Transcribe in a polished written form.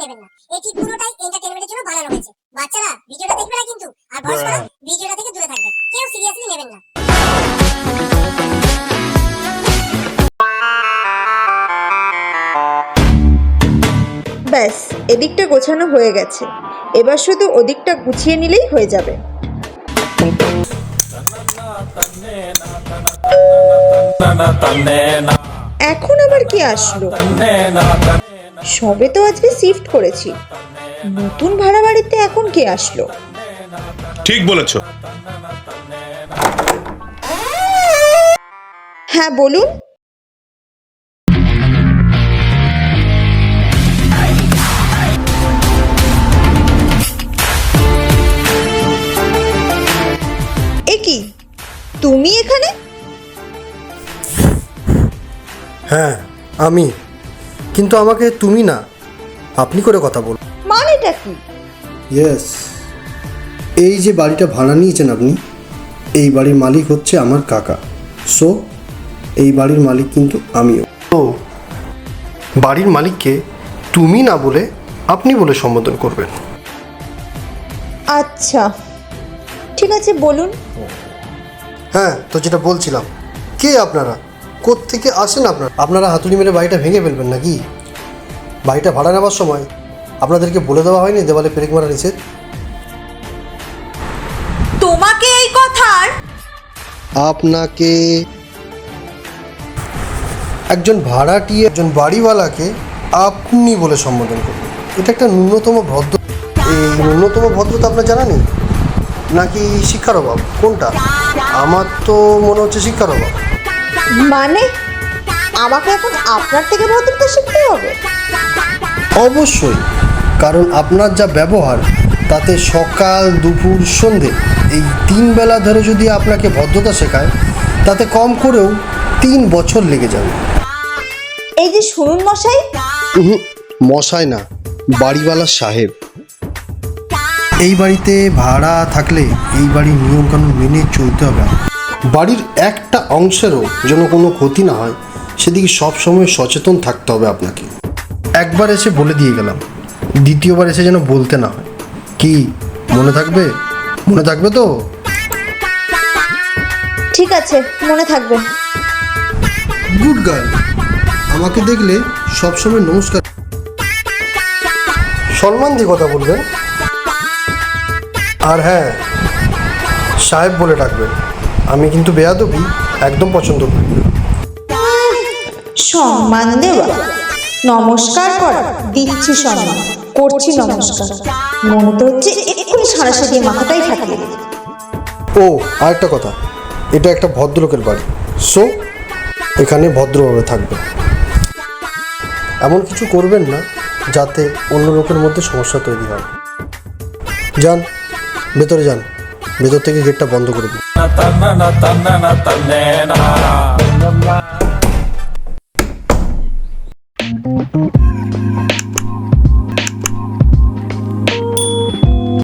নেবেন না। এটি পুরোটাই এন্টারটেইনমেন্টের জন্য বানানো হয়েছে। বাচ্চারা ভিডিওটা দেখবে না কিন্তু, আর বয়স্করা ভিডিওটা থেকে দূরে থাকবে। কেউ সিরিয়াসলি নেবেন না। ব্যাস, এদিকটা গোছানো হয়ে গেছে, এবার শুধু ওদিকটা গুছিয়ে নিলেই হয়ে যাবে। এখন আবার কি আসলো? সবে তো আজকে শিফট করেছি, নতুন ভাড়া বাড়িতে এখন কে আসলো? ঠিক বলেছো। হ্যাঁ বলুন। এ কি, তুমি এখানে? হ্যাঁ আমি, কিন্তু আমাকে তুমি না আপনি করে কথা বল। মানেটা কি? ইয়েস, এই যে বাড়িটা ভাড়া নিয়েছেন আপনি, এই বাড়ির মালিক হচ্ছে আমার কাকা। সো এই বাড়ির মালিক কিন্তু আমিও। তো বাড়ির মালিককে তুমি না বলে আপনি বলে সম্বোধন করবেন। আচ্ছা ঠিক আছে, বলুন। হ্যাঁ, তো যেটা বলছিলাম, কে আপনারা, কোত্থেকে আসেন আপনারা হাতুড়ি মেরে বাড়িটা ভেঙে ফেলবেন নাকি? বাড়িটা ভাড়া নেওয়ার সময় আপনাদেরকে বলে দেওয়া হয়নি দেওয়ালে পেরেক মারা নিষেধ? তোমাকে এই কথার? আপনাকে একজন ভাড়াটিয়া একজন বাড়িওয়ালাকে আপনি বলে সম্বোধন করবেন, এটা একটা ন্যূনতম ভদ্র। এই ন্যূনতম ভদ্রতা আপনার জানা নেই নাকি শিক্ষার অভাব, কোনটা? আমার তো মনে হচ্ছে শিক্ষার অভাব। মানে আমাকে এখন আপনার থেকে ভদ্রতা শিখতে হবে? অবশ্যই, কারণ আপনার যা ব্যবহার তাতে সকাল দুপুর সন্ধে এই 3 বেলা ধরে যদি আপনাকে ভদ্রতা শেখায় তাতে কম করেও 3 বছর লেগে যাবে। এই যে শুনুন মশাই। মশাই না, বাড়িওয়ালা সাহেব। এই বাড়িতে ভাড়া থাকলে এই বাড়ির নিয়মকানুন মেনে চলতে হবে। বাড়ির একটা অংশেরও যেন কোনো ক্ষতি না হয় সেদিকে সবসময় সচেতন থাকতে হবে আপনাকে। একবার এসে বলে দিয়ে গেলাম, দ্বিতীয়বার এসে যেন বলতে না হয়। কি মনে থাকবে? মনে থাকবে তো? ঠিক আছে, মনে থাকবে। Good girl. আমাকে দেখলে সবসময় নমস্কার, সম্মান দিয়ে কথা বলবেন। আর হ্যাঁ, সাহেব বলে ডাকবেন। আমি কিন্তু বেয়াদবি একদম পছন্দ করি না। সম্মান দেওয়া, নমস্কার করা, দিচ্ছি সম্মান, করছি নমস্কার। মনে তো হচ্ছে এক্ষুনি সারাশি দিয়ে মাথাটাই ফাটিয়ে দেবে। ও আরেকটা কথা, এটা একটা ভদ্রলোকের বাড়ি, সো এখানে ভদ্রভাবে থাকবে। এমন কিছু করবেন না যাতে অন্য লোকের মধ্যে সমস্যা তৈরি হয়। যান ভেতরে যান, ভেতর থেকে গেটটা বন্ধ করে দিন।